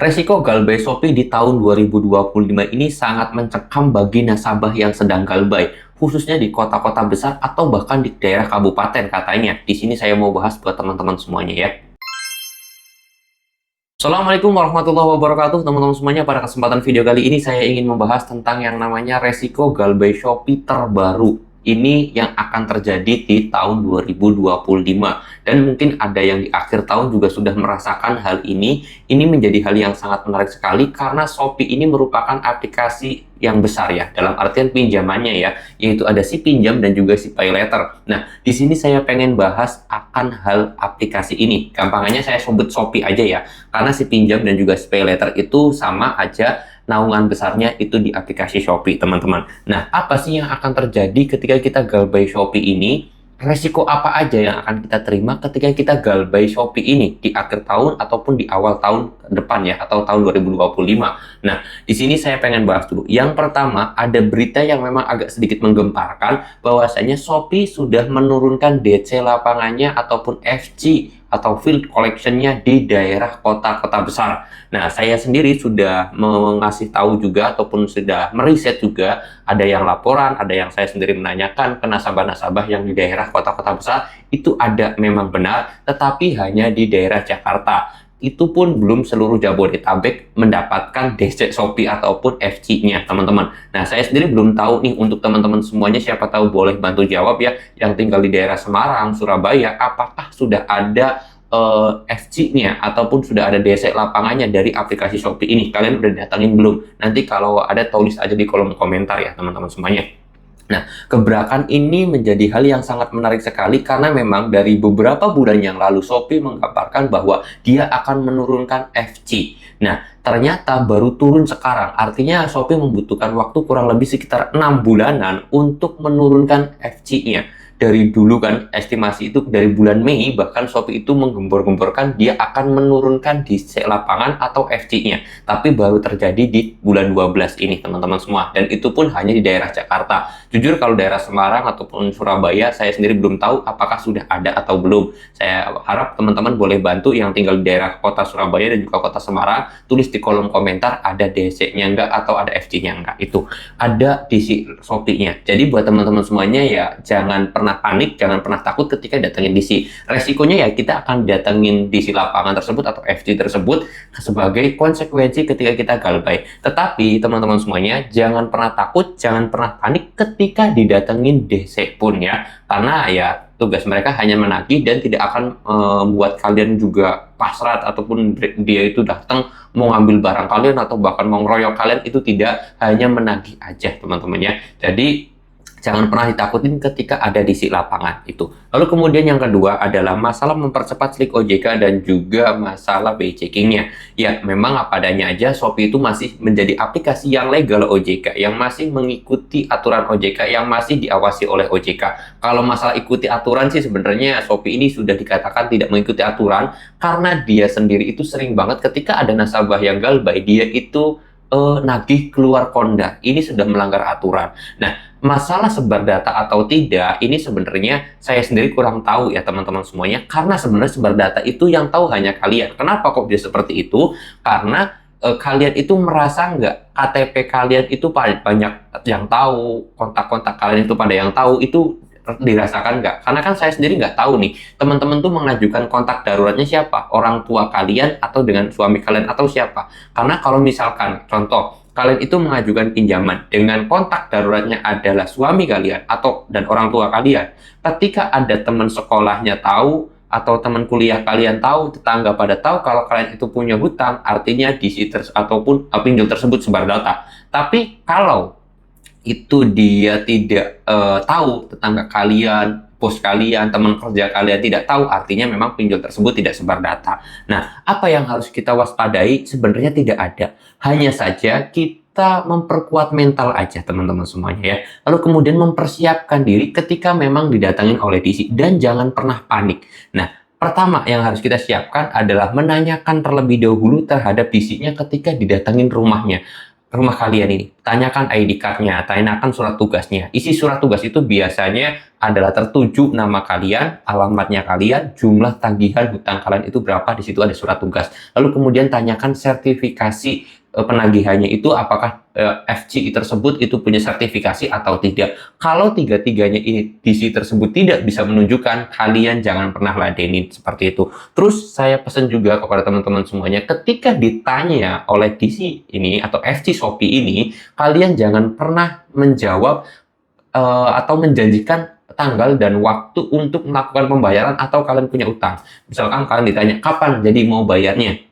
Resiko galbay Shopee di tahun 2025 ini sangat mencekam bagi nasabah yang sedang galbay, khususnya di kota-kota besar atau bahkan di daerah kabupaten katanya. Di sini saya mau bahas buat teman-teman semuanya ya. Assalamualaikum warahmatullahi wabarakatuh teman-teman semuanya. Pada kesempatan video kali ini saya ingin membahas tentang yang namanya resiko galbay Shopee terbaru. Ini yang akan terjadi di tahun 2025 dan mungkin ada yang di akhir tahun juga sudah merasakan hal ini. Ini menjadi hal yang sangat menarik sekali karena Shopee ini merupakan aplikasi yang besar ya, dalam artian pinjamannya ya, yaitu ada si pinjam dan juga si pay later. Nah, di sini saya pengen bahas akan hal aplikasi ini. Gampangannya saya sebut Shopee aja ya, karena si pinjam dan juga si pay later itu sama aja, naungan besarnya itu di aplikasi Shopee, teman-teman. Nah, apa sih yang akan terjadi ketika kita galbay Shopee ini? Resiko apa aja yang akan kita terima ketika kita galbay Shopee ini di akhir tahun ataupun di awal tahun depan ya, atau tahun 2025. Nah, di sini saya pengen bahas dulu. Yang pertama, ada berita yang memang agak sedikit menggemparkan bahwasanya Shopee sudah menurunkan DC lapangannya ataupun FC atau field collection-nya di daerah kota-kota besar. Nah, saya sendiri sudah mengasih tahu juga ataupun sudah meriset juga, ada yang laporan, ada yang saya sendiri menanyakan ke nasabah-nasabah yang di daerah kota-kota besar, itu ada memang benar, tetapi hanya di daerah Jakarta. Itu pun belum seluruh Jabodetabek mendapatkan DC Shopee ataupun FC-nya, teman-teman. Nah, saya sendiri belum tahu nih, untuk teman-teman semuanya, siapa tahu boleh bantu jawab ya, yang tinggal di daerah Semarang, Surabaya, apakah sudah ada FC-nya ataupun sudah ada DC lapangannya dari aplikasi Shopee ini? Kalian udah datangin belum? Nanti kalau ada, tulis aja di kolom komentar ya, teman-teman semuanya. Nah, gebrakan ini menjadi hal yang sangat menarik sekali karena memang dari beberapa bulan yang lalu Shopee menggambarkan bahwa dia akan menurunkan FC. Nah, ternyata baru turun sekarang. Artinya Shopee membutuhkan waktu kurang lebih sekitar 6 bulanan untuk menurunkan FC-nya. Dari dulu kan, estimasi itu dari bulan Mei, bahkan Shopee itu menggembor-gemborkan dia akan menurunkan DC lapangan atau FC-nya. Tapi baru terjadi di bulan 12 ini, teman-teman semua. Dan itu pun hanya di daerah Jakarta. Jujur kalau daerah Semarang ataupun Surabaya, saya sendiri belum tahu apakah sudah ada atau belum. Saya harap teman-teman boleh bantu yang tinggal di daerah kota Surabaya dan juga kota Semarang, tulis di kolom komentar ada DC-nya enggak atau ada FC-nya enggak. Itu ada di si Shopee-nya. Jadi buat teman-teman semuanya ya, jangan pernah panik, jangan pernah takut ketika datengin DC. Resikonya ya kita akan datengin DC lapangan tersebut atau FC tersebut sebagai konsekuensi ketika kita galbay. Tetapi teman-teman semuanya jangan pernah takut, jangan pernah panik ketika didatengin DC pun ya. Karena ya tugas mereka hanya menagih dan tidak akan membuat kalian juga pasrah ataupun dia itu datang mau ngambil barang kalian atau bahkan mau ngeroyok kalian. Itu tidak, hanya menagih aja teman-teman ya. Jadi jangan pernah ditakutin ketika ada di si lapangan itu. Lalu kemudian yang kedua adalah masalah mempercepat slik OJK dan juga masalah BI checking-nya. Ya, memang apa adanya aja, Shopee itu masih menjadi aplikasi yang legal OJK, yang masih mengikuti aturan OJK, yang masih diawasi oleh OJK. Kalau masalah ikuti aturan sih sebenarnya Shopee ini sudah dikatakan tidak mengikuti aturan, karena dia sendiri itu sering banget ketika ada nasabah yang galbay, dia itu nagih keluar konda. Ini sudah melanggar aturan. Nah, masalah sebar data atau tidak, ini sebenarnya saya sendiri kurang tahu ya teman-teman semuanya, karena sebenarnya sebar data itu yang tahu hanya kalian. Kenapa kok bisa seperti itu? Karena kalian itu merasa nggak KTP kalian itu banyak yang tahu, kontak-kontak kalian itu pada yang tahu, itu dirasakan nggak? Karena kan saya sendiri nggak tahu nih, teman-teman tuh mengajukan kontak daruratnya siapa? Orang tua kalian atau dengan suami kalian atau siapa? Karena kalau misalkan contoh, kalian itu mengajukan pinjaman dengan kontak daruratnya adalah suami kalian atau dan orang tua kalian. Ketika ada teman sekolahnya tahu atau teman kuliah kalian tahu, tetangga pada tahu kalau kalian itu punya hutang, artinya ataupun pinjol tersebut sebar data. Tapi kalau itu dia tidak tahu, tetangga kalian, bos kalian, teman kerja kalian tidak tahu, artinya memang pinjol tersebut tidak sebar data. Nah, apa yang harus kita waspadai? Sebenarnya tidak ada. Hanya saja kita memperkuat mental aja teman-teman semuanya ya. Lalu kemudian mempersiapkan diri ketika memang didatangin oleh DC dan jangan pernah panik. Nah, pertama yang harus kita siapkan adalah menanyakan terlebih dahulu terhadap DC-nya ketika didatangin rumahnya. rumah kalian ini. Tanyakan ID card-nya, tanyakan surat tugasnya. Isi surat tugas itu biasanya adalah tertuju nama kalian, alamatnya kalian, jumlah tagihan hutang kalian itu berapa, di situ ada surat tugas. Lalu kemudian tanyakan sertifikasi penagihannya itu apakah FCI tersebut itu punya sertifikasi atau tidak. Kalau tiga-tiganya ini DC tersebut tidak bisa menunjukkan, kalian jangan pernah ladenin seperti itu. Terus saya pesan juga kepada teman-teman semuanya, ketika ditanya oleh DC ini atau FC Shopee ini, kalian jangan pernah menjawab atau menjanjikan tanggal dan waktu untuk melakukan pembayaran atau kalian punya utang. Misalkan kalian ditanya kapan jadi mau bayarnya,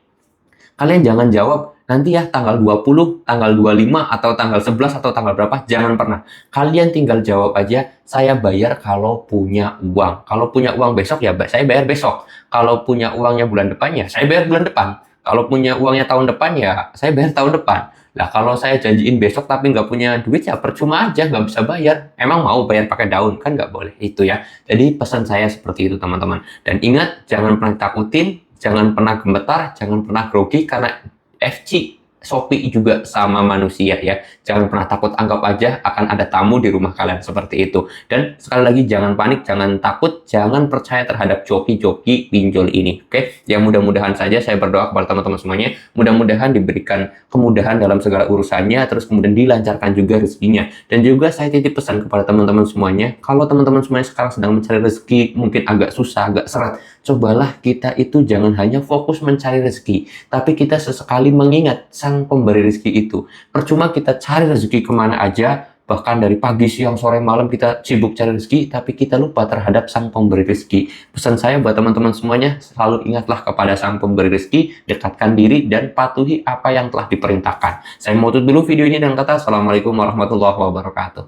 kalian jangan jawab nanti ya tanggal 20, tanggal 25, atau tanggal 11, atau tanggal berapa. Jangan pernah. Kalian tinggal jawab aja, saya bayar kalau punya uang. Kalau punya uang besok, ya saya bayar besok. Kalau punya uangnya bulan depan, ya saya bayar bulan depan. Kalau punya uangnya tahun depan, ya saya bayar tahun depan. Nah, kalau saya janjiin besok tapi nggak punya duit, ya percuma aja, nggak bisa bayar. Emang mau bayar pakai daun? Kan nggak boleh. Itu ya. Jadi pesan saya seperti itu, teman-teman. Dan ingat, jangan pernah takutin, jangan pernah gemetar, jangan pernah grogi, karena FC Shopee juga sama manusia ya. Jangan pernah takut, anggap aja akan ada tamu di rumah kalian seperti itu. Dan sekali lagi jangan panik, jangan takut, jangan percaya terhadap joki-joki pinjol ini. Oke, ya mudah-mudahan saja saya berdoa kepada teman-teman semuanya. Mudah-mudahan diberikan kemudahan dalam segala urusannya, terus kemudian dilancarkan juga rezekinya. Dan juga saya titip pesan kepada teman-teman semuanya, kalau teman-teman semuanya sekarang sedang mencari rezeki, mungkin agak susah, agak seret, cobalah kita itu jangan hanya fokus mencari rezeki, tapi kita sesekali mengingat sang pemberi rezeki itu. Percuma kita cari rezeki kemana aja, bahkan dari pagi, siang, sore, malam kita sibuk cari rezeki, tapi kita lupa terhadap sang pemberi rezeki. Pesan saya buat teman-teman semuanya, selalu ingatlah kepada sang pemberi rezeki, dekatkan diri, dan patuhi apa yang telah diperintahkan. Saya mau tutup dulu video ini dengan kata Assalamualaikum warahmatullahi wabarakatuh.